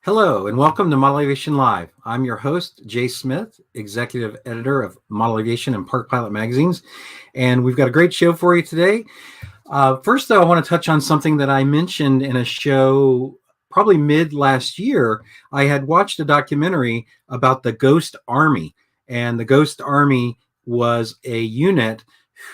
Hello, and welcome to Model Aviation Live. I'm your host, Jay Smith, Executive Editor of Model Aviation and Park Pilot magazines, and we've got a great show for you today. First, though, I want to touch on something that I mentioned in a show probably mid last year. I had watched a documentary about the Ghost Army, and the Ghost Army was a unit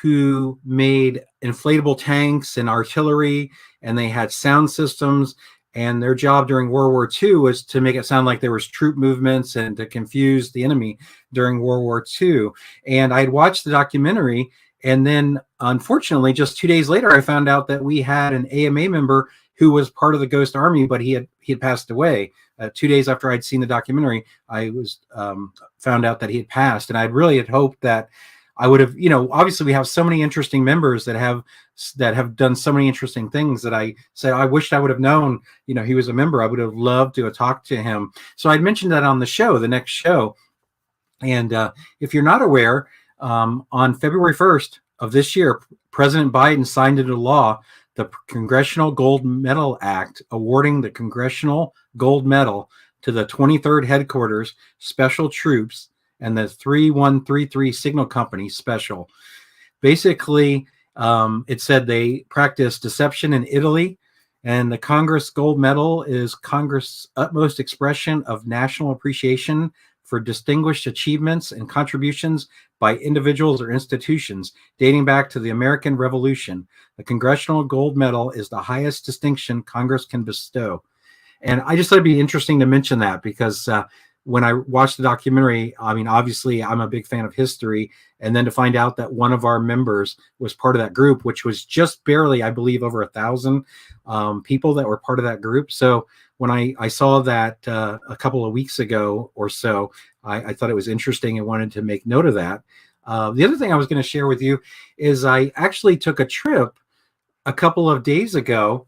who made inflatable tanks and artillery, and they had sound systems. And their job during World War II was to make it sound like there was troop movements and to confuse the enemy during World War II. And I had watched the documentary, and then unfortunately, just 2 days later, I found out that we had an AMA member who was part of the Ghost Army, but he had passed away. 2 days after I'd seen the documentary, I was found out that he had passed, and I really had hoped that I would have, obviously we have so many interesting members that have done so many interesting things that I said, I wished I would have known, he was a member. I would have loved to have talked to him. So I'd mentioned that on the next show. And if you're not aware, on February 1st of this year, President Biden signed into law the Congressional Gold Medal Act, awarding the Congressional Gold Medal to the 23rd Headquarters Special Troops and the 3133 Signal Company Special. Basically, it said they practiced deception in Italy, and the Congress Gold Medal is Congress' utmost expression of national appreciation for distinguished achievements and contributions by individuals or institutions dating back to the American Revolution. The Congressional Gold Medal is the highest distinction Congress can bestow. And I just thought it'd be interesting to mention that because when I watched the documentary, I mean, obviously I'm a big fan of history. And then to find out that one of our members was part of that group, which was just barely, I believe, over 1,000 people that were part of that group. So when I saw that a couple of weeks ago or so, I thought it was interesting and wanted to make note of that. The other thing I was going to share with you is I actually took a trip a couple of days ago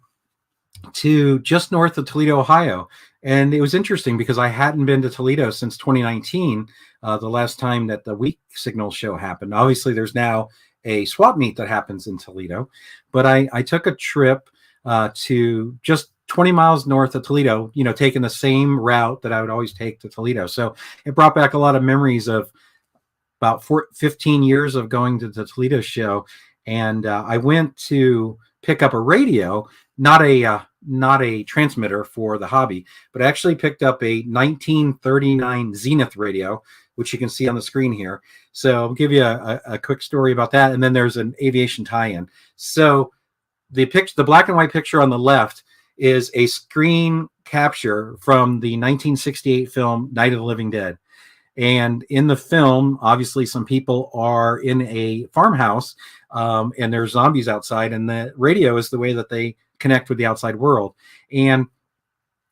to just north of Toledo, Ohio. And it was interesting because I hadn't been to Toledo since 2019, the last time that the Week Signal show happened. Obviously, there's now a swap meet that happens in Toledo, but I took a trip to just 20 miles north of Toledo, taking the same route that I would always take to Toledo. So it brought back a lot of memories of about 15 years of going to the Toledo show. And I went to pick up a radio, not a transmitter for the hobby, but I actually picked up a 1939 Zenith radio, which you can see on the screen here. So I'll give you a quick story about that. And then there's an aviation tie-in. So the black and white picture on the left is a screen capture from the 1968 film Night of the Living Dead. And in the film, obviously, some people are in a farmhouse and there's zombies outside, and the radio is the way that they connect with the outside world. And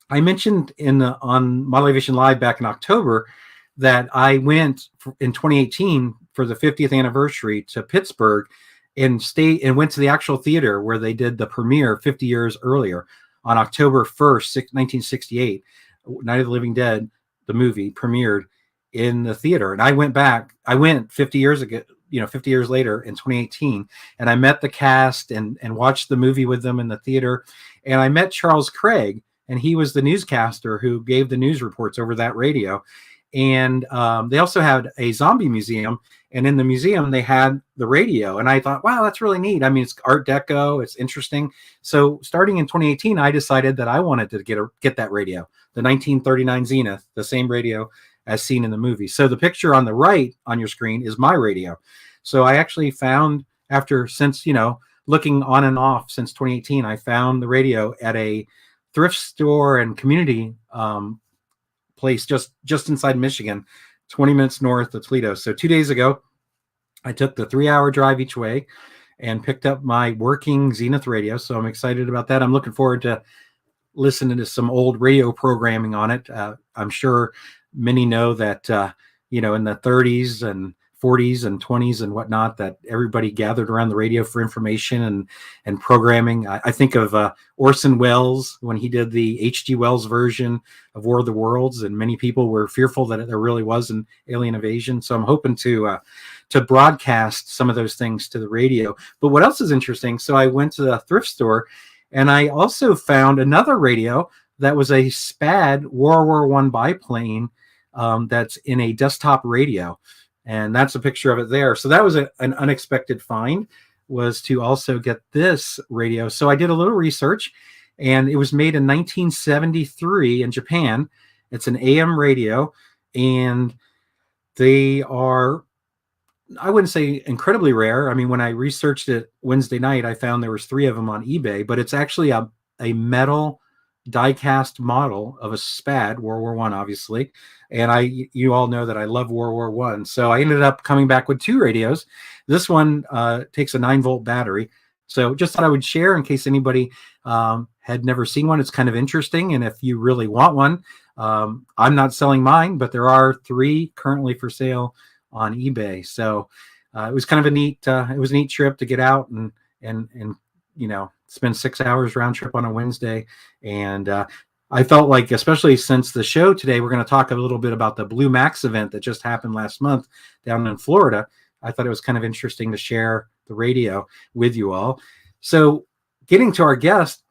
I mentioned on Model Aviation Live back in October that I went in 2018 for the 50th anniversary to Pittsburgh and went to the actual theater where they did the premiere 50 years earlier on October 1st, 1968. Night of the Living Dead, the movie, premiered in the theater. And I went 50 years ago, 50 years later in 2018, and I met the cast and watched the movie with them in the theater. And I met Charles Craig, and he was the newscaster who gave the news reports over that radio. And they also had a zombie museum, and in the museum they had the radio. And I thought, wow, that's really neat. I mean, it's Art Deco, it's interesting. So starting in 2018, I decided that I wanted to get that radio, the 1939 Zenith, the same radio as seen in the movie. So the picture on the right on your screen is my radio. So I actually found, since looking on and off since 2018, I found the radio at a thrift store and community place just inside Michigan, 20 minutes north of Toledo. So 2 days ago, I took the 3-hour drive each way and picked up my working Zenith radio. So I'm excited about that. I'm looking forward to listening to some old radio programming on it. I'm sure many know that, in the 30s and 40s and 20s and whatnot, that everybody gathered around the radio for information and programming. I think of Orson Welles when he did the H.G. Wells version of War of the Worlds, and many people were fearful that there really was an alien invasion. So I'm hoping to broadcast some of those things to the radio. But what else is interesting? So I went to the thrift store, and I also found another radio that was a SPAD World War I biplane that's in a desktop radio. And that's a picture of it there. So that was an unexpected find, was to also get this radio. So I did a little research, and it was made in 1973 in Japan. It's an AM radio, and they are, I wouldn't say incredibly rare. I mean, when I researched it Wednesday night, I found there was 3 of them on eBay, but it's actually a metal die-cast model of a SPAD, World War I, obviously. And you all know that I love World War I. So I ended up coming back with 2 radios. This one takes a 9-volt battery. So just thought I would share in case anybody had never seen one. It's kind of interesting. And if you really want one, I'm not selling mine, but there are 3 currently for sale on eBay. So it was kind of a neat trip to get out and spend 6 hours round trip on a Wednesday. And I felt like, especially since the show today, we're going to talk a little bit about the Blue Max event that just happened last month down in Florida. I thought it was kind of interesting to share the radio with you all. So getting to our guest,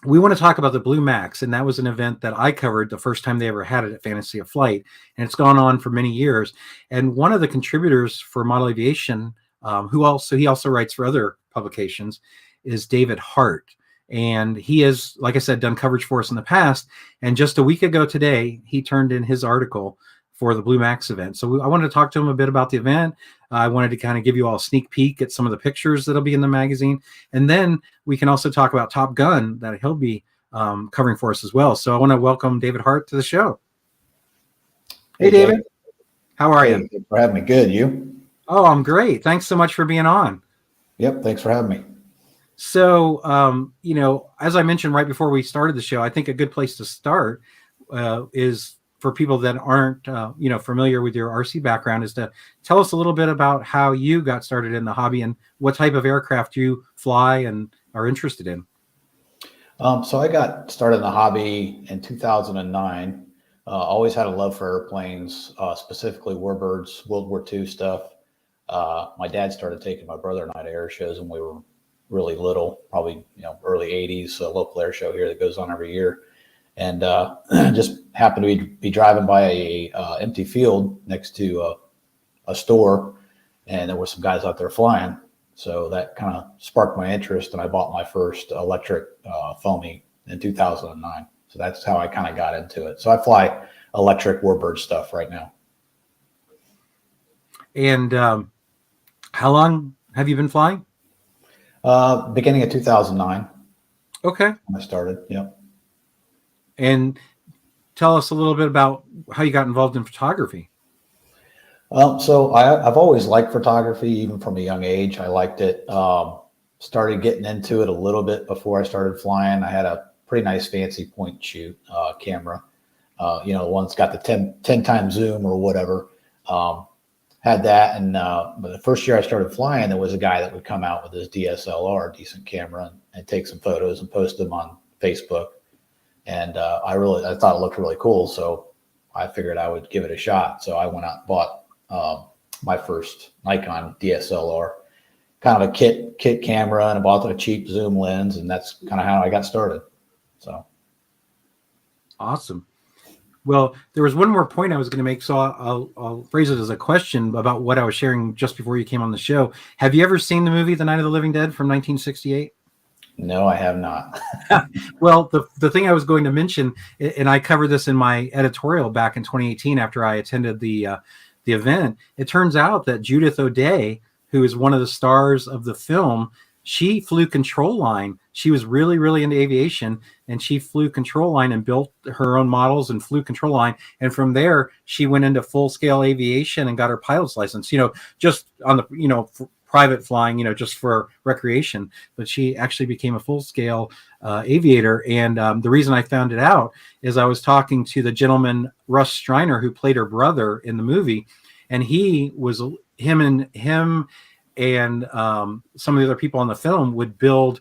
we want to talk about the Blue Max, and that was an event that I covered the first time they ever had it at Fantasy of Flight, and it's gone on for many years. And one of the contributors for Model Aviation, he also writes for other publications, is David Hart. And he has, like I said, done coverage for us in the past. And just a week ago today, he turned in his article for the Blue Max event. So I wanted to talk to him a bit about the event. I wanted to kind of give you all a sneak peek at some of the pictures that'll be in the magazine. And then we can also talk about Top Gun that he'll be covering for us as well. So I want to welcome David Hart to the show. Hey, David. How are you? Thanks for having me. Good. You? Oh, I'm great. Thanks so much for being on. Yep. Thanks for having me. So, as I mentioned right before we started the show, I think a good place to start is for people that aren't, familiar with your RC background, is to tell us a little bit about how you got started in the hobby and what type of aircraft you fly and are interested in. So I got started in the hobby in 2009. Always had a love for airplanes, specifically warbirds, World War II stuff. My dad started taking my brother and I to air shows when we were really little, probably early 80s, a local air show here that goes on every year. And just happened to be driving by a empty field next to a store, and there were some guys out there flying. So that kind of sparked my interest, and I bought my first electric foamy in 2009. So that's how I kind of got into it. So I fly electric warbird stuff right now. And how long have you been flying? Beginning of 2009. Okay. I started. Yep. And tell us a little bit about how you got involved in photography. So I've always liked photography, even from a young age. I liked it. Started getting into it a little bit before I started flying. I had a pretty nice fancy point and shoot camera. The one that's got the 10 times zoom or whatever. Had that, and but the first year I started flying, there was a guy that would come out with his DSLR, decent camera, and take some photos and post them on Facebook. And I thought it looked really cool, so I figured I would give it a shot. So I went out and bought my first Nikon DSLR, kind of a kit camera, and I bought a cheap zoom lens, and that's kind of how I got started. So awesome. Well, there was one more point I was going to make, so I'll phrase it as a question about what I was sharing just before you came on the show. Have you ever seen the movie The Night of the Living Dead from 1968? No, I have not. Well, the thing I was going to mention, and I covered this in my editorial back in 2018 after I attended the event, it turns out that Judith O'Dea, who is one of the stars of the film, she flew control line. She was really, really into aviation, and she flew control line and built her own models and flew control line. And from there, she went into full scale aviation and got her pilot's license, just on the, private flying, just for recreation. But she actually became a full scale aviator. And the reason I found it out is I was talking to the gentleman, Russ Striner, who played her brother in the movie. And him and some of the other people on the film would build,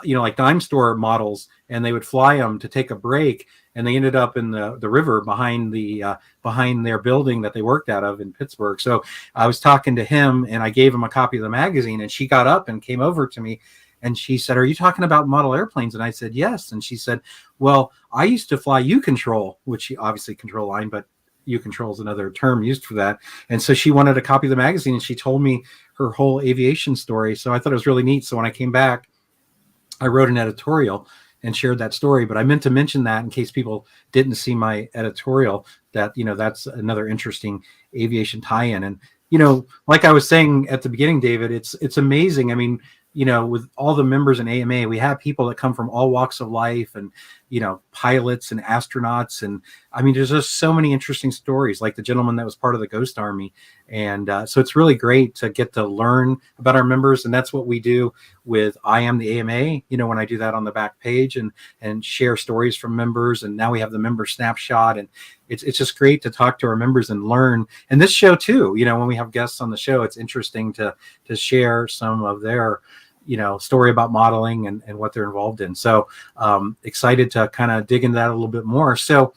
like dime store models, and they would fly them to take a break. And they ended up in the river behind their building that they worked out of in Pittsburgh. So I was talking to him, and I gave him a copy of the magazine, and she got up and came over to me And she said, "Are you talking about model airplanes?" And I said, "Yes." And she said, "Well, I used to fly U-control," which she obviously control line, but U-control is another term used for that. And so she wanted a copy of the magazine, and she told me her whole aviation story. So I thought it was really neat. So when I came back, I wrote an editorial and shared that story. But I meant to mention that in case people didn't see my editorial, that, that's another interesting aviation tie-in. And, like I was saying at the beginning, David, it's amazing. I mean, with all the members in AMA, we have people that come from all walks of life, and, pilots and astronauts. And I mean, there's just so many interesting stories, like the gentleman that was part of the Ghost Army. And so it's really great to get to learn about our members. And that's what we do with I Am the AMA, when I do that on the back page and share stories from members. And now we have the member snapshot, and it's just great to talk to our members and learn. And this show too, when we have guests on the show, it's interesting to share some of their story about modeling and what they're involved in. So excited to kind of dig into that a little bit more. So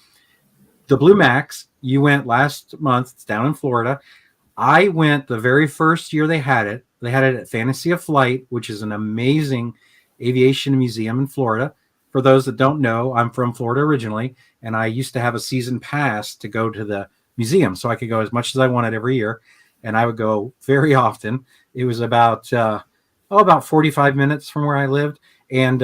the Blue Max, you went last month. It's down in Florida. I went the very first year they had it. They had it at Fantasy of Flight, which is an amazing aviation museum in Florida. For those that don't know, I'm from Florida originally, and I used to have a season pass to go to the museum, so I could go as much as I wanted every year, and I would go very often. It was about 45 minutes from where I lived, and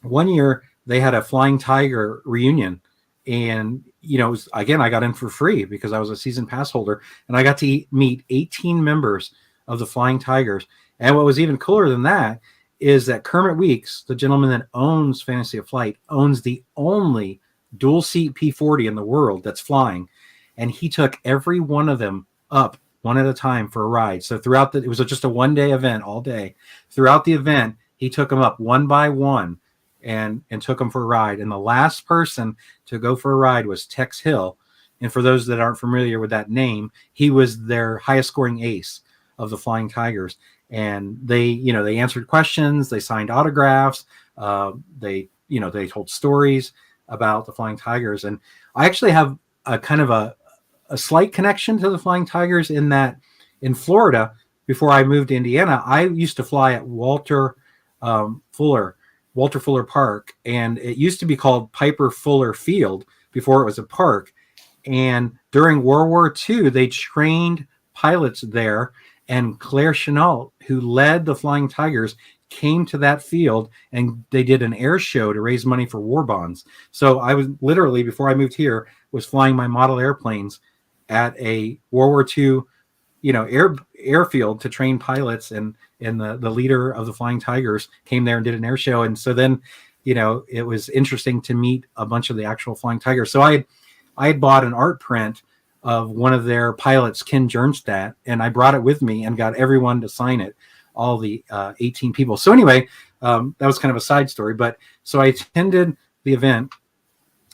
one year they had a Flying Tiger reunion, and it was, again, I got in for free because I was a season pass holder, and I got to meet 18 members of the Flying Tigers. And what was even cooler than that is that Kermit Weeks, the gentleman that owns Fantasy of Flight, owns the only dual seat P-40 in the world that's flying, and he took every one of them up one at a time for a ride. So it was just a one-day event all day. Throughout the event, he took them up one by one and took them for a ride. And the last person to go for a ride was Tex Hill. And for those that aren't familiar with that name, he was their highest scoring ace of the Flying Tigers. And they answered questions, they signed autographs, they told stories about the Flying Tigers. And I actually have a kind of a slight connection to the Flying Tigers in that in Florida, before I moved to Indiana, I used to fly at Walter Fuller Park, and it used to be called Piper Fuller Field before it was a park. And during World War II, they trained pilots there, and Claire Chenault, who led the Flying Tigers, came to that field, and they did an air show to raise money for war bonds. So I was literally, before I moved here, was flying my model airplanes at a World War II, airfield to train pilots, and the leader of the Flying Tigers came there and did an air show. And so then, it was interesting to meet a bunch of the actual Flying Tigers. So I had bought an art print of one of their pilots, Ken Jernstadt, and I brought it with me and got everyone to sign it, all the 18 people. So anyway, that was kind of a side story. But so I attended the event,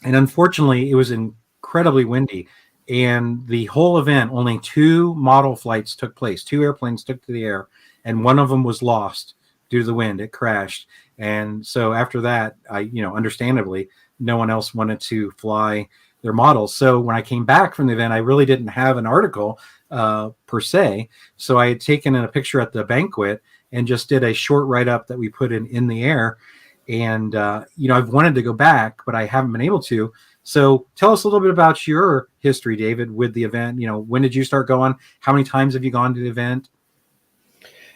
and unfortunately, it was incredibly windy. And the whole event, only 2 model flights took place. 2 airplanes took to the air, and one of them was lost due to the wind. It crashed. And so after that, understandably, no one else wanted to fly their models. So when I came back from the event, I really didn't have an article per se. So I had taken a picture at the banquet and just did a short write-up that we put in the air. And, I've wanted to go back, but I haven't been able to. So tell us a little bit about your history, David, with the event. When did you start going? How many times have you gone to the event?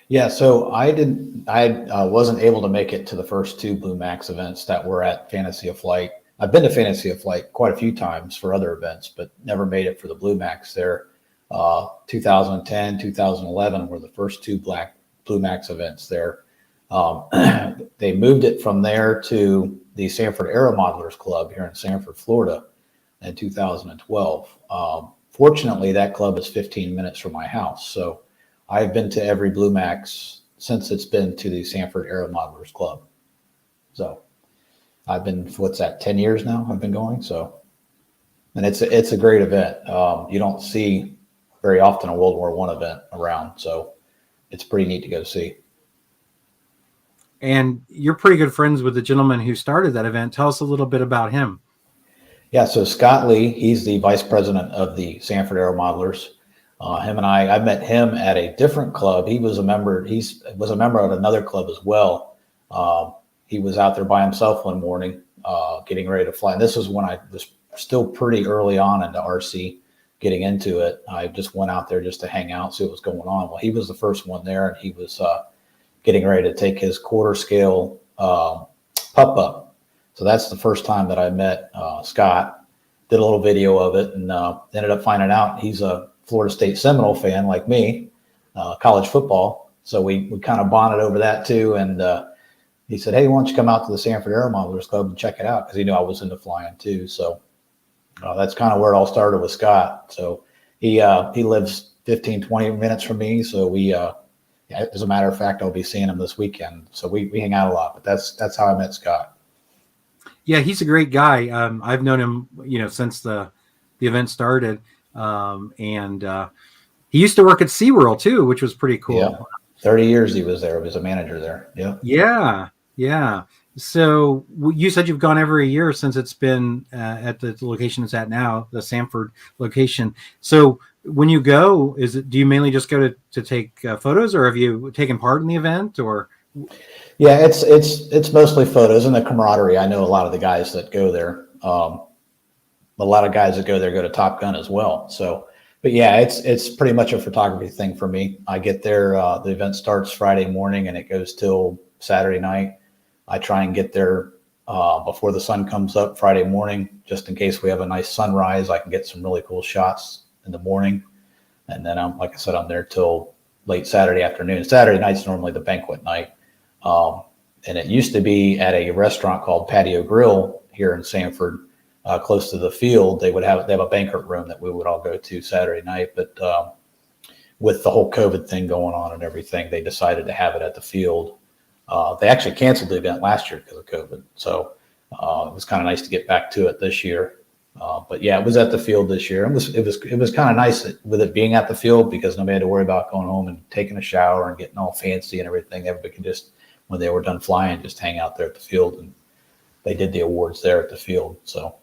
Yeah, so I wasn't able to make it to the first 2 Blue Max events that were at Fantasy of Flight. I've been to Fantasy of Flight quite a few times for other events, but never made it for the Blue Max there. 2010, 2011 were the first 2 Blue Max events there. They moved it from there to the Sanford Aero Modelers Club here in Sanford, Florida in 2012. Fortunately, that club is 15 minutes from my house. So I've been to every Blue Max since it's been to the Sanford Aero Modelers Club. So I've been, 10 years now I've been going. So, and it's a great event. You don't see very often a World War I event around. So it's pretty neat to go see. And you're pretty good friends with the gentleman who started that event. Tell us a little bit about him. Yeah, so Scott Lee, he's the vice president of the Sanford Aero Modelers. Him and I met him at a different club. He was a member. He was a member of another club as well. He was out there by himself one morning, getting ready to fly. And this was when I was still pretty early on into RC, getting into it. I just went out there just to hang out, see what was going on. Well, he was the first one there, and he was getting ready to take his quarter scale pup up. So that's the first time that I met Scott. Did a little video of it, and ended up finding out he's a Florida State Seminole fan like me, college football. So we kind of bonded over that too. And he said, "Hey, why don't you come out to the Sanford Air Modelers Club and check it out?" Because he knew I was into flying too. So that's kind of where it all started with Scott. So he lives 15, 20 minutes from me. So as a matter of fact, I'll be seeing him this weekend. So we hang out a lot. But that's how I met Scott. Yeah, he's a great guy. I've known him, since the event started. And he used to work at SeaWorld too, which was pretty cool. Yeah. 30 years he was there. He was a manager there. Yeah. Yeah. Yeah. So you said you've gone every year since it's been at the location it's at now, the Sanford location. So when you go, do you mainly just go to take photos, or have you taken part in the event, or? Yeah, it's mostly photos and the camaraderie. I know a lot of the guys that go there. A lot of guys that go there go to Top Gun as well. So, but yeah, it's pretty much a photography thing for me. I get there, the event starts Friday morning and it goes till Saturday night. I try and get there before the sun comes up Friday morning, just in case we have a nice sunrise. I can get some really cool shots in the morning. And then like I said, I'm there till late Saturday afternoon. Saturday night's normally the banquet night. And it used to be at a restaurant called Patio Grill here in Sanford, close to the field. They have a banquet room that we would all go to Saturday night. But with the whole COVID thing going on and everything, they decided to have it at the field. They actually canceled the event last year because of COVID. So it was kind of nice to get back to it this year. But yeah, it was at the field this year. It was kind of nice with it being at the field, because nobody had to worry about going home and taking a shower and getting all fancy and everything. Everybody could just, when they were done flying, just hang out there at the field, and they did the awards there at the field. So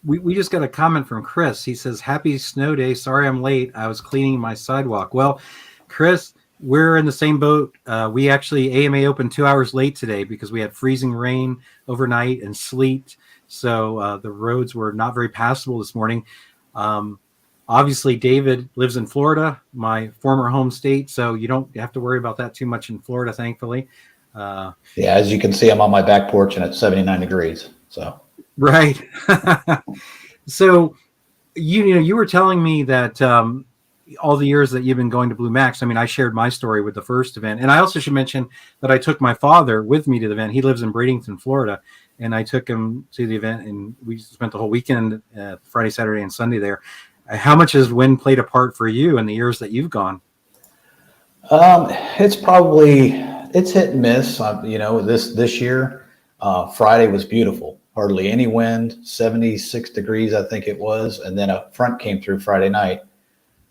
we just got a comment from Chris. He says, "Happy snow day. Sorry I'm late. I was cleaning my sidewalk." Well, Chris, we're in the same boat. We actually AMA opened 2 hours late today because we had freezing rain overnight and sleet. So the roads were not very passable this morning. Obviously, David lives in Florida, my former home state, so you don't have to worry about that too much in Florida, thankfully. Yeah, as you can see, I'm on my back porch and it's 79 degrees. So right. So you were telling me that all the years that you've been going to Blue Max. I mean, I shared my story with the first event, and I also should mention that I took my father with me to the event. He lives in Bradenton, Florida, and I took him to the event, and we spent the whole weekend, Friday, Saturday, and Sunday there. How much has wind played a part for you in the years that you've gone? It's hit and miss. This year, Friday was beautiful. Hardly any wind, 76 degrees, I think it was. And then a front came through Friday night.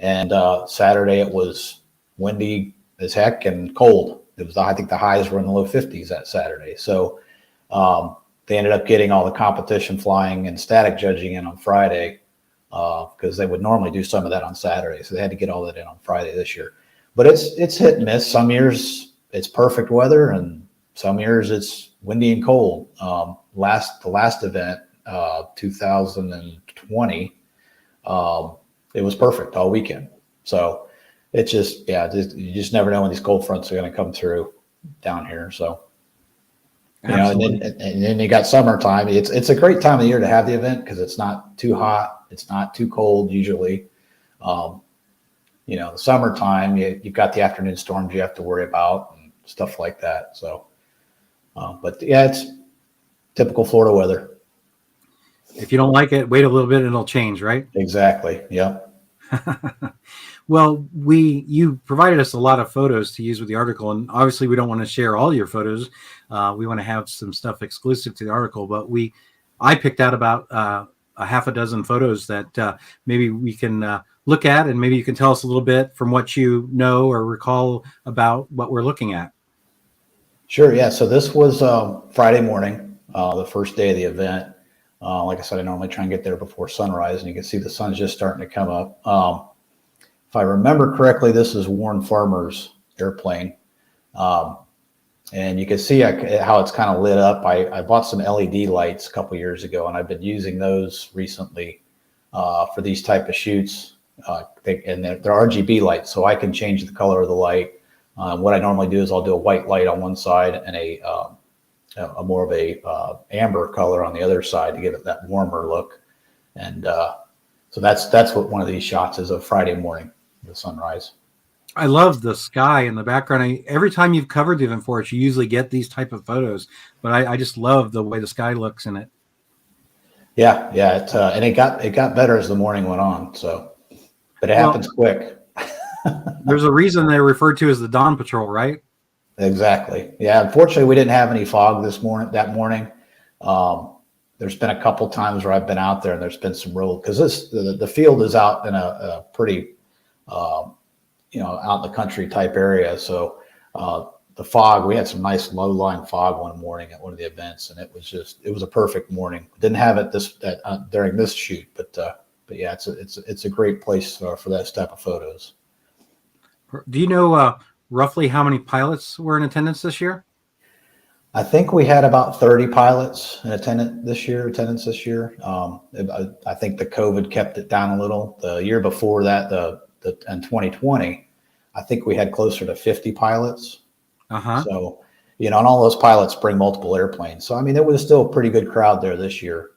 And Saturday it was windy as heck and cold. I think the highs were in the low 50s that Saturday. So they ended up getting all the competition flying and static judging in on Friday, because they would normally do some of that on Saturday. So they had to get all that in on Friday this year. But it's hit and miss. Some years it's perfect weather, and some years it's windy and cold. The last event, 2020, it was perfect all weekend. So it's you just never know when these cold fronts are going to come through down here. So and then you got summertime. It's a great time of the year to have the event, because it's not too hot, it's not too cold usually. The summertime, you've got the afternoon storms you have to worry about and stuff like that. So, but yeah, it's typical Florida weather. If you don't like it, wait a little bit and it'll change, right? Exactly. Yeah. Well, you provided us a lot of photos to use with the article, and obviously we don't want to share all your photos. We want to have some stuff exclusive to the article, but I picked out about a half a dozen photos that maybe we can look at, and maybe you can tell us a little bit from what you know or recall about what we're looking at. Sure. Yeah. So this was Friday morning, the first day of the event. Like I said, I normally try and get there before sunrise, and you can see the sun's just starting to come up. If I remember correctly, this is Warren Farmer's airplane. And you can see how it's kind of lit up. I bought some LED lights a couple years ago, and I've been using those recently for these type of shoots. And they're RGB lights, so I can change the color of the light. What I normally do is I'll do a white light on one side and a more of a amber color on the other side to give it that warmer look. And so that's what one of these shots is, of Friday morning, the sunrise. I love the sky in the background. Every time you've covered the event for us, you usually get these type of photos, but I just love the way the sky looks in it. Yeah. And it got better as the morning went on. So, but it happens quick. There's a reason they're referred to as the Dawn Patrol, right? Exactly. Yeah. Unfortunately, we didn't have any fog that morning. There's been a couple times where I've been out there and there's been some real, because the field is out in a pretty, out in the country type area. So the fog, we had some nice low lying fog one morning at one of the events, and it was a perfect morning. Didn't have it during this shoot, but yeah, it's a great place for that type of photos. Do you know roughly how many pilots were in attendance this year? I think we had about 30 pilots in attendance this year. I think the COVID kept it down a little. The year before that, in 2020, I think we had closer to 50 pilots. So, and all those pilots bring multiple airplanes. So, I mean, it was still a pretty good crowd there this year.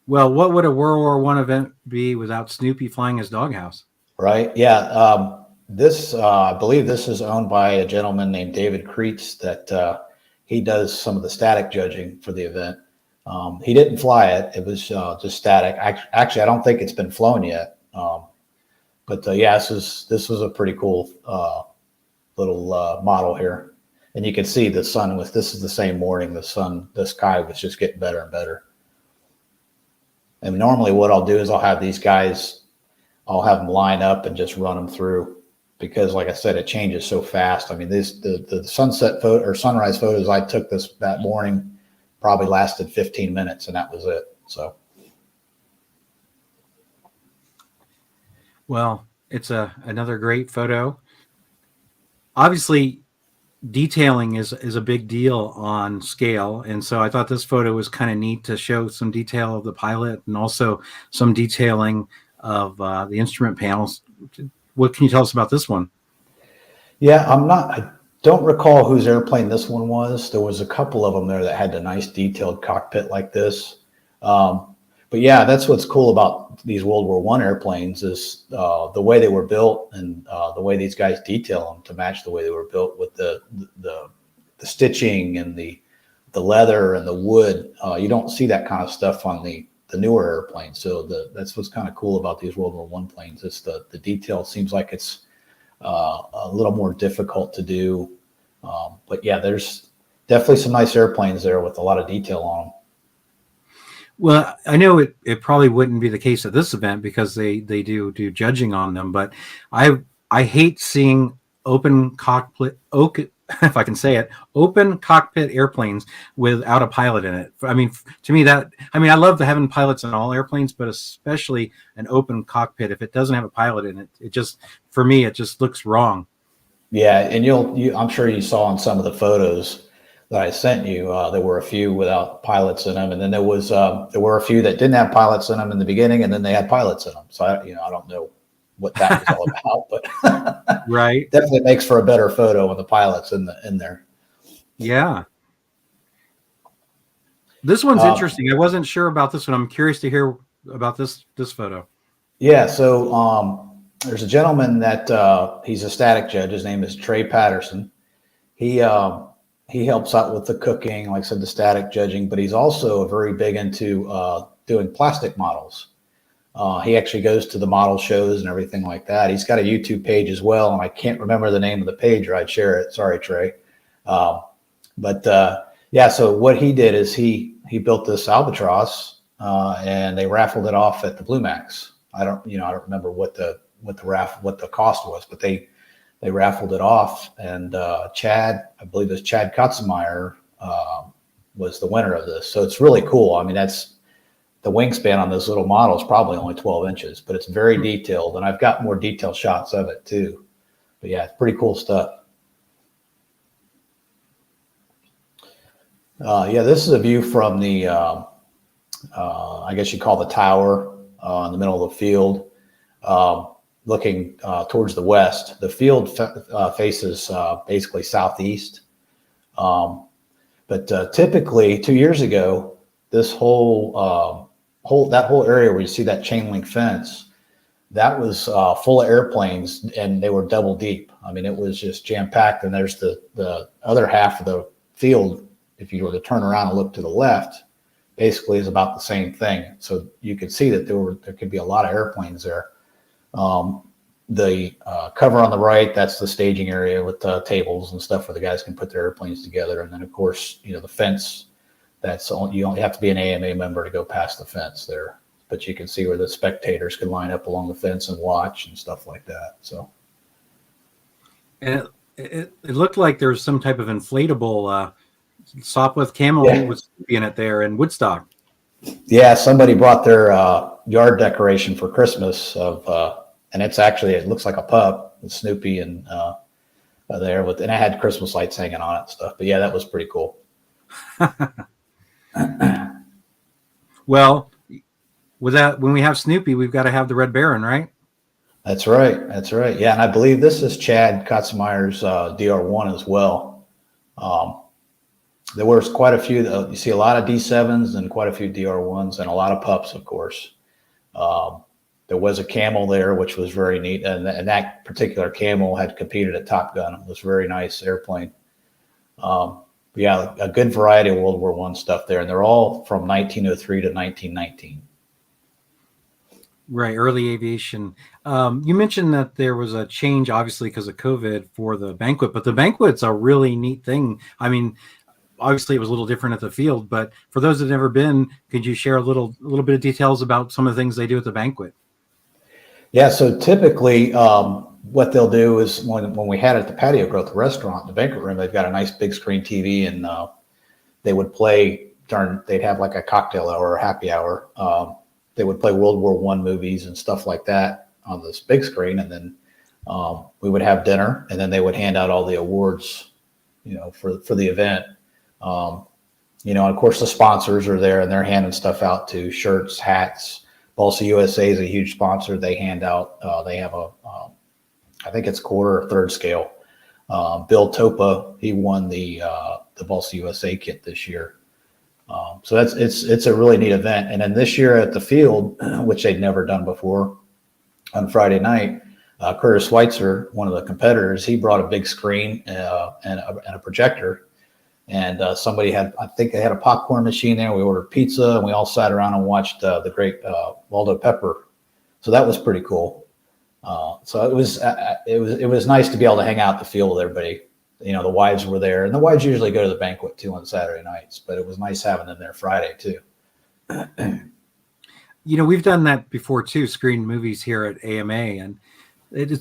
Well, what would a World War I event be without Snoopy flying his doghouse? Right. Yeah. I believe this is owned by a gentleman named David Kreitz that he does some of the static judging for the event. He didn't fly it. It was just static. Actually, I don't think it's been flown yet. But yeah, this was a pretty cool little model here. And you can see the sun this is the same morning. The sky was just getting better and better. And normally what I'll do is I'll have these guys, I'll have them line up and just run them through, because like I said, it changes so fast. I mean, the sunset photo or sunrise photos I took that morning probably lasted 15 minutes, and that was it. So. Well, it's another great photo. Obviously, detailing is a big deal on scale, and so I thought this photo was kind of neat to show some detail of the pilot and also some detailing of the instrument panels. What can you tell us about this one? Yeah, I don't recall whose airplane this one was. There was a couple of them there that had a nice detailed cockpit like this. But yeah, that's what's cool about these World War I airplanes is the way they were built and the way these guys detail them to match the way they were built with the stitching and the leather and the wood. You don't see that kind of stuff on the newer airplanes. So that's what's kind of cool about these World War I planes. It's the detail. It seems like it's a little more difficult to do. But yeah, there's definitely some nice airplanes there with a lot of detail on them. Well, I know it probably wouldn't be the case at this event because they do judging on them, but I hate seeing open cockpit, if I can say it, open cockpit airplanes without a pilot in it. I mean, to me I love having pilots in all airplanes, but especially an open cockpit. If it doesn't have a pilot in it, for me, it just looks wrong. Yeah, and I'm sure you saw in some of the photos that I sent you, there were a few without pilots in them, and then there were a few that didn't have pilots in them in the beginning, and then they had pilots in them. So I don't know what that was all about, but right, definitely makes for a better photo with the pilots in there. Yeah, this one's interesting. I wasn't sure about this one. I'm curious to hear about this photo. Yeah, so there's a gentleman that he's a static judge. His name is Trey Patterson. He helps out with the cooking, like I said, the static judging, but he's also very big into doing plastic models. He actually goes to the model shows and everything like that. He's got a YouTube page as well, and I can't remember the name of the page or I'd share it. Sorry, Trey. Yeah, so what he did is he built this albatross and they raffled it off at the Blue Max. I don't remember what the cost was, but they raffled it off, and Chad, I believe it's Chad Katzenmeyer, was the winner of this. So it's really cool. I mean, that's the wingspan on this little model is probably only 12 inches, but it's very detailed, and I've got more detailed shots of it too. But yeah, it's pretty cool stuff. Yeah, this is a view from the, I guess you call the tower in the middle of the field, looking towards the west. The field faces basically southeast. But typically 2 years ago, this whole area where you see that chain link fence, that was full of airplanes, and they were double deep. I mean, it was just jam packed. And there's the other half of the field. If you were to turn around and look to the left, basically is about the same thing. So you could see that there could be a lot of airplanes there. The cover on the right, that's the staging area with tables and stuff where the guys can put their airplanes together. And then, of course, the fence, you only have to be an AMA member to go past the fence there. But you can see where the spectators can line up along the fence and watch and stuff like that. So, and it looked like there was some type of inflatable Sopwith camel was in it there in Woodstock. Yeah, somebody brought their yard decoration for Christmas and it looks like a pup with Snoopy and there and it had Christmas lights hanging on it and stuff. But yeah, that was pretty cool. Well, when we have Snoopy, we've got to have the Red Baron, right? That's right. That's right. Yeah, and I believe this is Chad Katzenmeyer's DR1 as well. There was quite a few. You see a lot of D7s and quite a few DR1s and a lot of pups, of course. There was a camel there, which was very neat. And that particular camel had competed at Top Gun. It was a very nice airplane. Yeah, a good variety of World War I stuff there. And they're all from 1903 to 1919. Right, early aviation. You mentioned that there was a change, obviously, because of COVID for the banquet. But the banquet's a really neat thing. I mean, obviously it was a little different at the field, but for those that have never been, could you share a little bit of details about some of the things they do at the banquet? Yeah, so typically what they'll do is when we had it at the Patio Growth restaurant, the banquet room, they've got a nice big screen TV, and they would play they'd have like a cocktail hour or happy hour. They would play World War I movies and stuff like that on this big screen, and then we would have dinner, and then they would hand out all the awards, for the event. And of course the sponsors are there and they're handing stuff out too, shirts, hats. Balsa USA is a huge sponsor. They hand out, they have I think it's quarter or third scale. Bill Topa, he won the Balsa USA kit this year. So it's a really neat event. And then this year at the field, which they'd never done before, on Friday night, Curtis Schweitzer, one of the competitors, he brought a big screen and a projector. And I think they had a popcorn machine there. We ordered pizza, and we all sat around and watched the great Waldo Pepper. So that was pretty cool. So it was nice to be able to hang out at the field with everybody. The wives were there, and the wives usually go to the banquet too on Saturday nights. But it was nice having them there Friday too. We've done that before too, screen movies here at AMA, and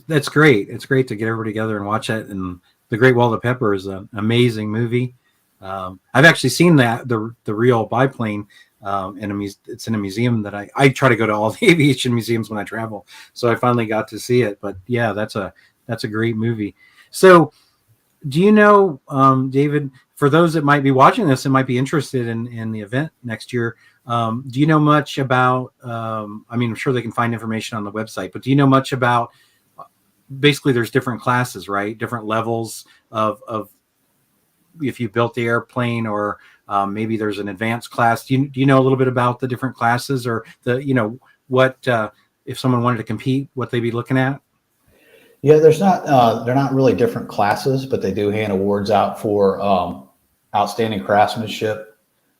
that's great. It's great to get everybody together and watch it. And The Great Waldo Pepper is an amazing movie. I've actually seen the real biplane it's in a museum that I try to go to all the aviation museums when I travel. So I finally got to see it. But yeah, that's a great movie. So do you know, David, for those that might be watching this and might be interested in the event next year, do you know much about, I'm sure they can find information on the website, but do you know much about, basically there's different classes, right? Different levels of if you built the airplane, or maybe there's an advanced class. Do you know a little bit about the different classes, or what, if someone wanted to compete, what they'd be looking at? Yeah, they're not really different classes, but they do hand awards out for outstanding craftsmanship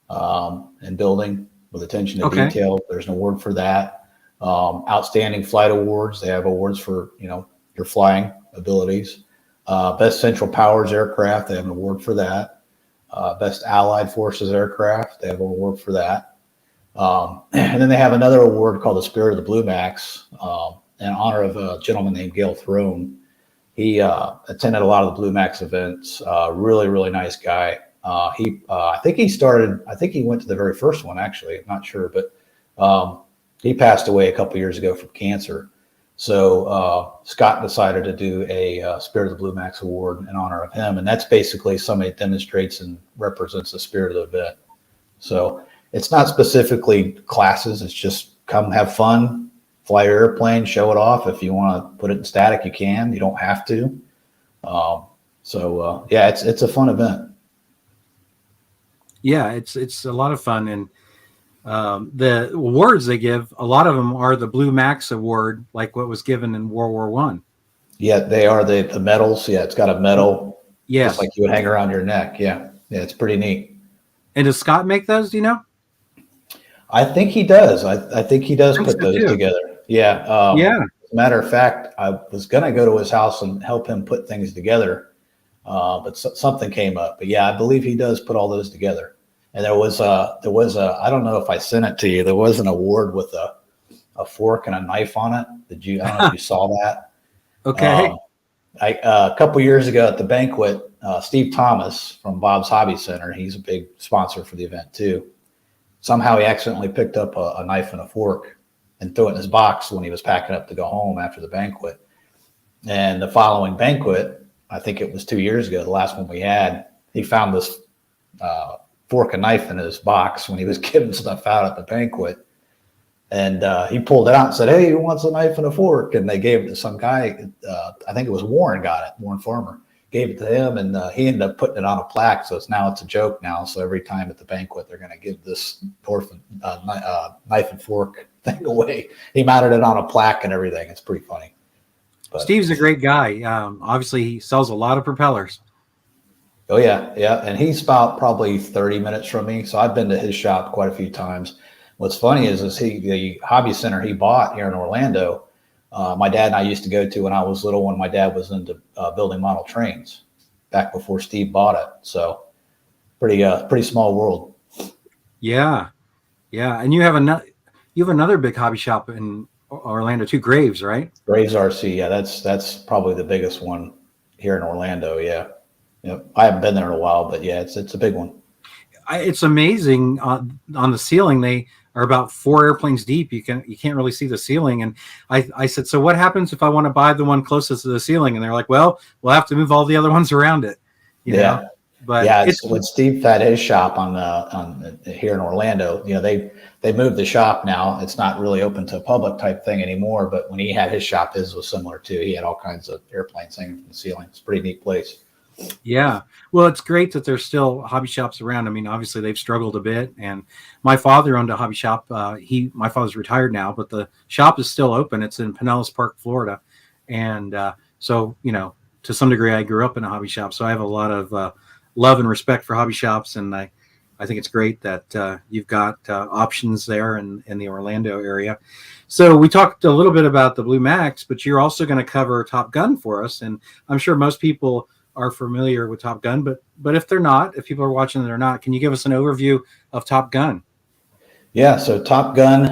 and building with attention to detail. There's an award for that. Outstanding flight awards. They have awards for, your flying abilities. Best Central Powers aircraft. They have an award for that. Best Allied Forces aircraft. They have an award for that. And then they have another award called the Spirit of the Blue Max, in honor of a gentleman named Gail Throne. He attended a lot of the Blue Max events. Really, really nice guy. I think he went to the very first one, actually. I'm not sure, but he passed away a couple years ago from cancer. So Scott decided to do a Spirit of the Blue Max Award in honor of him. And that's basically somebody that demonstrates and represents the spirit of the event. So it's not specifically classes. It's just come have fun, fly your airplane, show it off. If you want to put it in static, you can. You don't have to. Yeah, it's a fun event. Yeah, it's a lot of fun. And the awards they give, a lot of them are the Blue Max Award, like what was given in World War One. Yeah, they are the medals. Yeah, it's got a medal. Yes. Just like you would hang around your neck. Yeah, it's pretty neat. And does Scott make those? Do you know? I think he does. I think he does put those together. Yeah. Yeah. As a matter of fact, I was going to go to his house and help him put things together, but something came up. But yeah, I believe he does put all those together. And there was a I don't know if I sent it to you. There was an award with a fork and a knife on it. I don't know if you saw that. Okay. A couple years ago at the banquet, Steve Thomas from Bob's Hobby Center, he's a big sponsor for the event too. Somehow he accidentally picked up a knife and a fork and threw it in his box when he was packing up to go home after the banquet. And the following banquet, I think it was 2 years ago, the last one we had, he found this fork and knife in his box when he was giving stuff out at the banquet. And he pulled it out and said, "Hey, who wants a knife and a fork?" And they gave it to some guy. I think it was Warren got it. Warren Farmer gave it to him, and he ended up putting it on a plaque. So it's a joke now. So every time at the banquet, they're going to give this orphan knife and fork thing away. He mounted it on a plaque and everything. It's pretty funny. But Steve's a great guy. Obviously, he sells a lot of propellers. Oh yeah, and he's about probably 30 minutes from me. So I've been to his shop quite a few times. What's funny is the hobby center he bought here in Orlando, my dad and I used to go to when I was little, when my dad was into building model trains back before Steve bought it. So pretty small world. Yeah. And you have another big hobby shop in Orlando too, Graves, right? Graves RC. Yeah, that's probably the biggest one here in Orlando. Yeah. Yep. I haven't been there in a while, but yeah, it's a big one. It's amazing. On the ceiling, they are about 4 airplanes deep. You can't really see the ceiling. And I said, "So what happens if I want to buy the one closest to the ceiling?" And they're like, "Well, we'll have to move all the other ones around it." You know? But yeah, it's when Steve had his shop on here in Orlando. You know, they moved the shop now. It's not really open to a public type thing anymore. But when he had his shop, his was similar too. He had all kinds of airplanes hanging from the ceiling. It's a pretty neat place. Yeah. Well, it's great that there's still hobby shops around. I mean, obviously they've struggled a bit, and my father owned a hobby shop. My father's retired now, but the shop is still open. It's in Pinellas Park, Florida. And so, to some degree, I grew up in a hobby shop. So I have a lot of love and respect for hobby shops. And I think it's great that you've got options there in the Orlando area. So we talked a little bit about the Blue Max, but you're also going to cover Top Gun for us. And I'm sure most people are familiar with Top Gun, but if they're not, if people are watching that are not, can you give us an overview of Top Gun? Yeah, so Top Gun,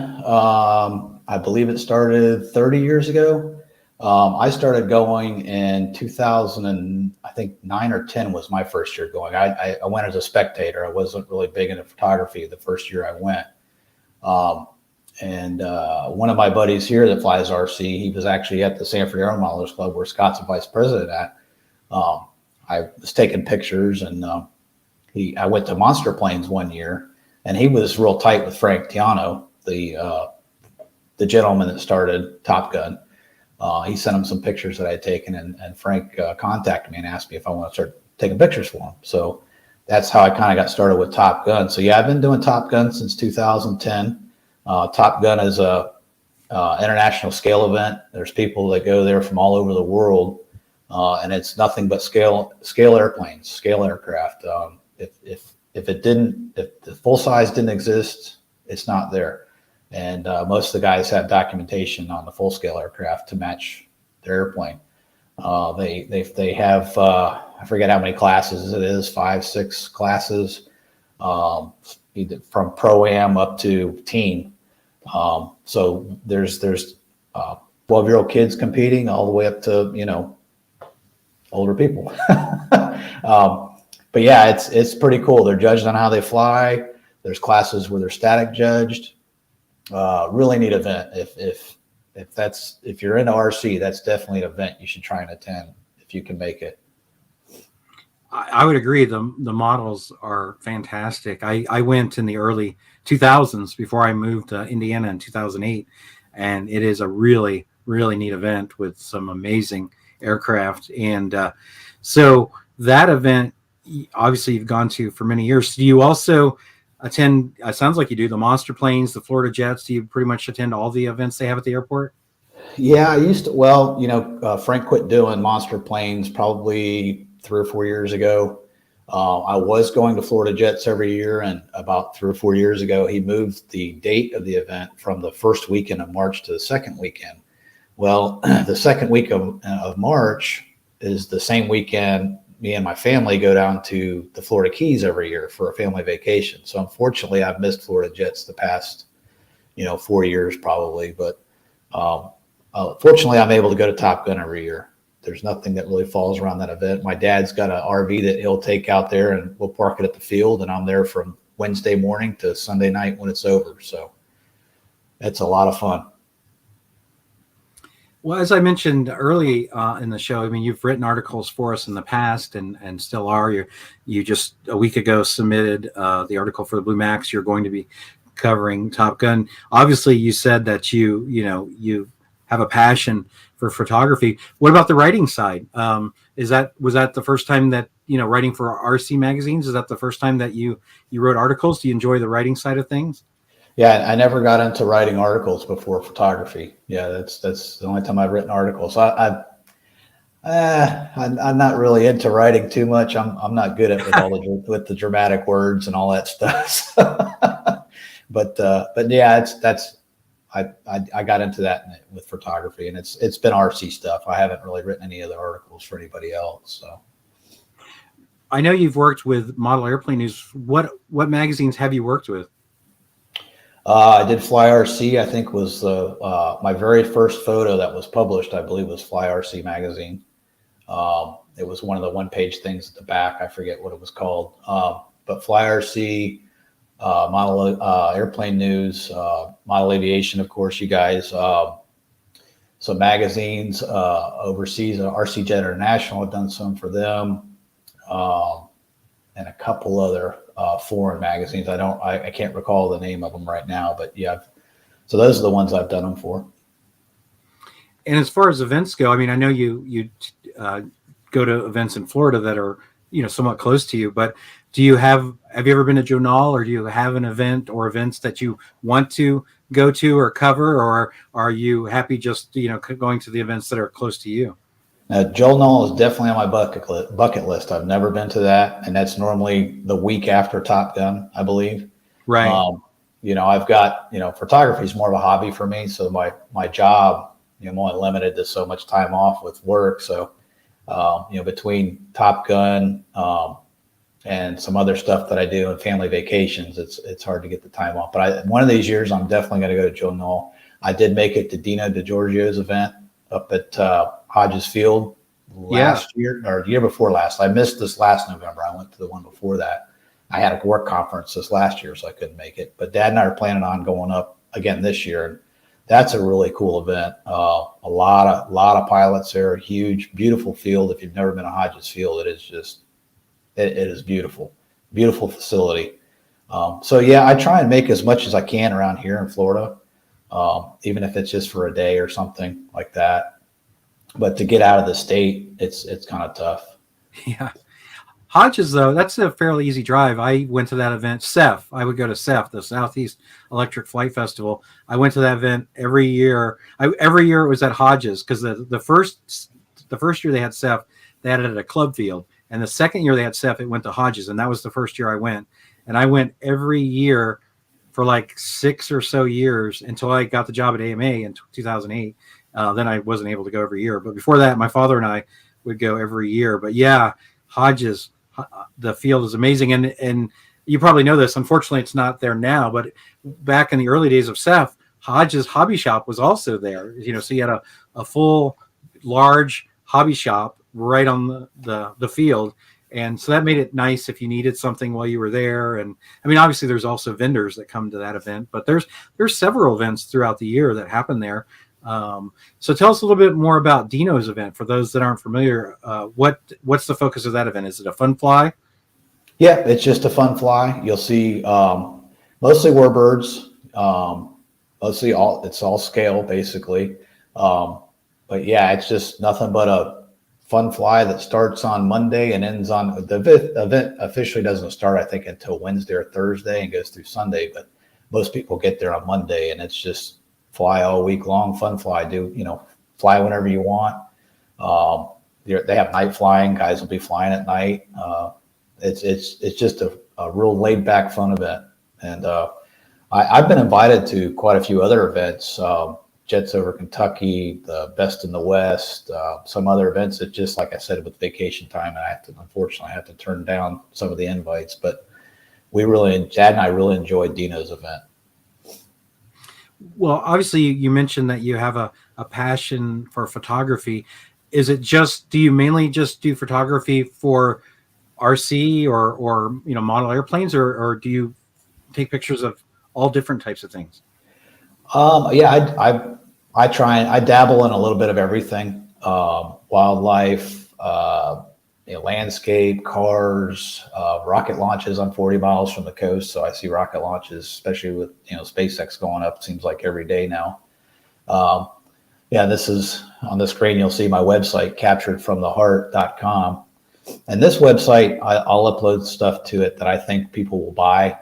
I believe it started 30 years ago. I started going in 2000, and I think 9 or 10 was my first year going. I went as a spectator. I wasn't really big into photography the first year I went. One of my buddies here that flies RC, he was actually at the Sanford Aero Modelers Club where Scott's the vice president at. I was taking pictures, and I went to Monster Planes one year, and he was real tight with Frank Tiano, the gentleman that started Top Gun. He sent him some pictures that I had taken, and Frank contacted me and asked me if I want to start taking pictures for him. So that's how I kind of got started with Top Gun. So yeah, I've been doing Top Gun since 2010. Top Gun is a international scale event. There's people that go there from all over the world. And it's nothing but scale airplanes, scale aircraft. If the full size didn't exist, it's not there. And most of the guys have documentation on the full scale aircraft to match their airplane. They have I forget how many classes it is, 5, 6 classes, either from pro-am up to teen. So there's 12-year-old kids competing all the way up to older people. but yeah, it's pretty cool. They're judged on how they fly. There's classes where they're static judged. Really neat event. If you're into RC, that's definitely an event you should try and attend if you can make it. I would agree. The models are fantastic. I went in the early 2000s before I moved to Indiana in 2008, and it is a really, really neat event with some amazing aircraft. And so that event, obviously, you've gone to for many years. Do you also attend? It sounds like you do the Monster Planes, the Florida Jets. Do you pretty much attend all the events they have at the airport? Yeah, I used to. Well, Frank quit doing Monster Planes probably 3 or 4 years ago. I was going to Florida Jets every year, and about 3 or 4 years ago, he moved the date of the event from the first weekend of March to the second weekend. Well, the second week of March is the same weekend me and my family go down to the Florida Keys every year for a family vacation. So unfortunately, I've missed Florida Jets the past, 4 years probably. But fortunately, I'm able to go to Top Gun every year. There's nothing that really falls around that event. My dad's got an RV that he'll take out there, and we'll park it at the field, and I'm there from Wednesday morning to Sunday night when it's over. So it's a lot of fun. Well, as I mentioned early in the show, I mean, you've written articles for us in the past and still are. You just a week ago submitted the article for the Blue Max. You're going to be covering Top Gun. Obviously, you said that you have a passion for photography. What about the writing side? Was that the first time that, writing for RC magazines? Is that the first time that you wrote articles? Do you enjoy the writing side of things? Yeah, I never got into writing articles before photography. Yeah, that's the only time I've written articles. I'm not really into writing too much. I'm not good at with the dramatic words and all that stuff. But yeah, I got into that with photography, and it's been RC stuff. I haven't really written any other articles for anybody else. So I know you've worked with Model Airplane News. What magazines have you worked with? I did Fly RC. I think was my very first photo that was published. I believe was Fly RC magazine. It was one of the one-page things at the back. I forget what it was called. But Fly RC, Model Airplane News, Model Aviation, of course, you guys. Some magazines overseas. RC Jet International, I've done some for them, and a couple other foreign magazines. I can't recall the name of them right now, but yeah. So those are the ones I've done them for. And as far as events go, I mean, I know you go to events in Florida that are, somewhat close to you, but have you ever been to Joe Knoll, or do you have an event or events that you want to go to or cover, or are you happy just, going to the events that are close to you? Joe Knoll is definitely on my bucket list. I've never been to that, and that's normally the week after Top Gun, I believe. Right. I've got, photography is more of a hobby for me. So my job, I'm only limited to so much time off with work. So, between Top Gun and some other stuff that I do and family vacations, it's hard to get the time off. But one of these years, I'm definitely going to go to Joe Knoll. I did make it to Dino DiGiorgio's event up at Hodges Field last year, or the year before last. I missed this last November. I went to the one before that. I had a work conference this last year, so I couldn't make it. But Dad and I are planning on going up again this year. That's a really cool event. A lot of pilots there. Huge, beautiful field. If you've never been to Hodges Field, it is beautiful, beautiful facility. So yeah, I try and make as much as I can around here in Florida, even if it's just for a day or something like that. But to get out of the state, it's kind of tough. Yeah. Hodges, though, that's a fairly easy drive. I went to that event, CEF. I would go to CEF, the Southeast Electric Flight Festival. I went to that event every year. Every year it was at Hodges, because the first year they had CEF, they had it at a club field. And the second year they had CEF, it went to Hodges. And that was the first year I went. And I went every year for like 6 or so years until I got the job at AMA in 2008. Then I wasn't able to go every year. But before that, my father and I would go every year. But yeah, Hodges, the field is amazing. And you probably know this. Unfortunately, it's not there now. But back in the early days of CEF, Hodges Hobby Shop was also there. So you had a full, large hobby shop right on the field. And so that made it nice if you needed something while you were there. And I mean, obviously there's also vendors that come to that event, but there's several events throughout the year that happen there. So tell us a little bit more about Dino's event for those that aren't familiar. What's the focus of that event? Is it a fun fly? Yeah, it's just a fun fly. You'll see mostly warbirds, it's all scale basically. But yeah, it's just nothing but a fun fly that starts on Monday and ends on the event officially doesn't start, I think, until Wednesday or Thursday and goes through Sunday. But most people get there on Monday, and it's just fly all week long, fun fly. Fly whenever you want. They have night flying. Guys will be flying at night. It's just a real laid back, fun event. And I've been invited to quite a few other events. Jets over Kentucky, the Best in the West, some other events that just, like I said, with vacation time, and unfortunately I have to turn down some of the invites, but Chad and I really enjoyed Dino's event. Well, obviously you mentioned that you have a passion for photography. Do you mainly just do photography for RC or model airplanes, or do you take pictures of all different types of things? Yeah, I try and I dabble in a little bit of everything, wildlife, landscape, cars, rocket launches. I'm 40 miles from the coast, so I see rocket launches, especially with SpaceX going up. Seems like every day now. Yeah, this is on the screen. You'll see my website, capturedfromtheheart.com, and this website I'll upload stuff to it that I think people will buy.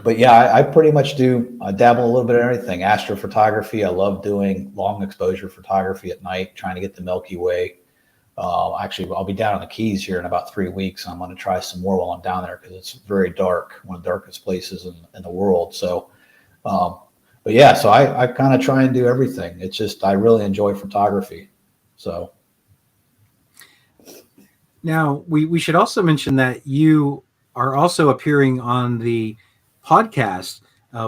But yeah, I pretty much dabble a little bit of everything. Astrophotography. I love doing long exposure photography at night, trying to get the Milky Way. Actually, I'll be down in the Keys here in about 3 weeks. I'm going to try some more while I'm down there because it's very dark, one of the darkest places in the world. So, but yeah, so I kind of try and do everything. It's just, I really enjoy photography. So. Now, we should also mention that you are also appearing on the podcast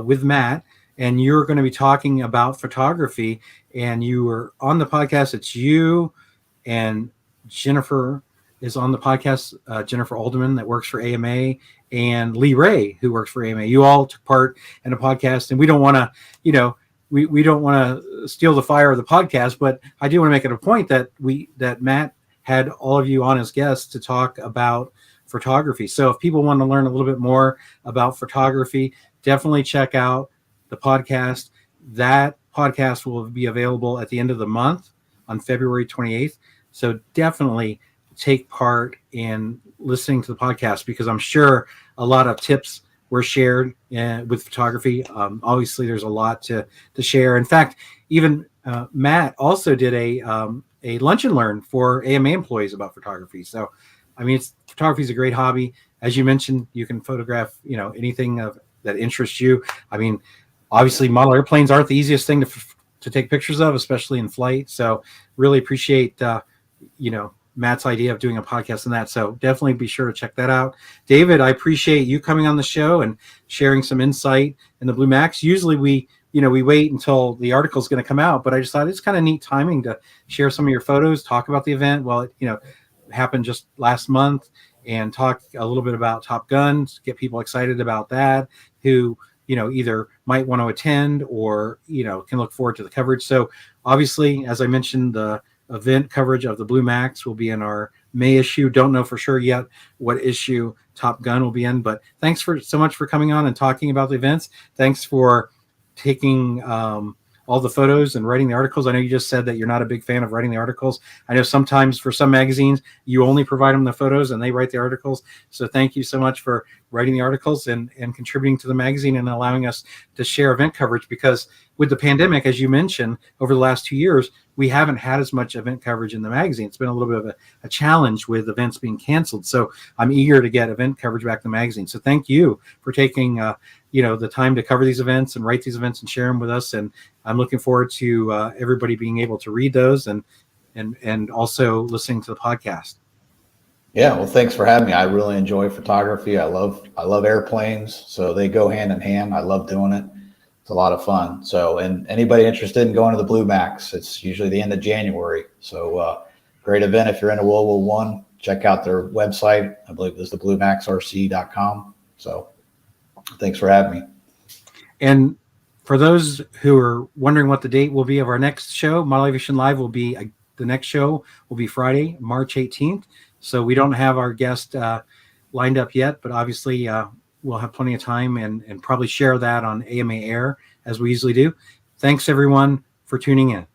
with Matt, and you're going to be talking about photography. And you were on the podcast. It's you and Jennifer is on the podcast. Jennifer Alderman, that works for AMA, and Lee Ray, who works for AMA. You all took part in a podcast, and we don't want to, we don't want to steal the fire of the podcast, but I do want to make it a point that Matt had all of you on as guests to talk about photography. So if people want to learn a little bit more about photography, definitely check out the podcast. That podcast will be available at the end of the month on February 28th. So definitely take part in listening to the podcast, because I'm sure a lot of tips were shared with photography. Obviously, there's a lot to share. In fact, even Matt also did a lunch and learn for AMA employees about photography. So, I mean, photography is a great hobby. As you mentioned, you can photograph, anything that interests you. I mean, obviously, model airplanes aren't the easiest thing to take pictures of, especially in flight. So, really appreciate, Matt's idea of doing a podcast on that. So, definitely be sure to check that out. David, I appreciate you coming on the show and sharing some insight in the Blue Max. Usually, we wait until the article is going to come out, but I just thought it's kind of neat timing to share some of your photos, talk about the event. Well, it happened just last month, and talk a little bit about Top Gun, get people excited about that, who, either might want to attend or, can look forward to the coverage. So obviously, as I mentioned, the event coverage of the Blue Max will be in our May issue. Don't know for sure yet what issue Top Gun will be in, but thanks so much for coming on and talking about the events. Thanks for taking all the photos and writing the articles. I know you just said that you're not a big fan of writing the articles. I know sometimes for some magazines, you only provide them the photos and they write the articles. So thank you so much for writing the articles and contributing to the magazine and allowing us to share event coverage, because with the pandemic, as you mentioned, over the last 2 years, we haven't had as much event coverage in the magazine. It's been a little bit of a challenge with events being canceled. So I'm eager to get event coverage back in the magazine. So thank you for taking the time to cover these events and write these events and share them with us. And I'm looking forward to everybody being able to read those and also listening to the podcast. Yeah, well, thanks for having me. I really enjoy photography. I love airplanes, so they go hand in hand. I love doing it. It's a lot of fun. So, and anybody interested in going to the Blue Max, it's usually the end of January. So, great event if you're into World War I. check out their website. I believe it was the bluemaxrc.com. So thanks for having me. And for those who are wondering what the date will be of our next show, Model Aviation Live will be, the next show will be Friday, March 18th. So we don't have our guest lined up yet, but obviously we'll have plenty of time and probably share that on AMA Air as we usually do. Thanks everyone for tuning in.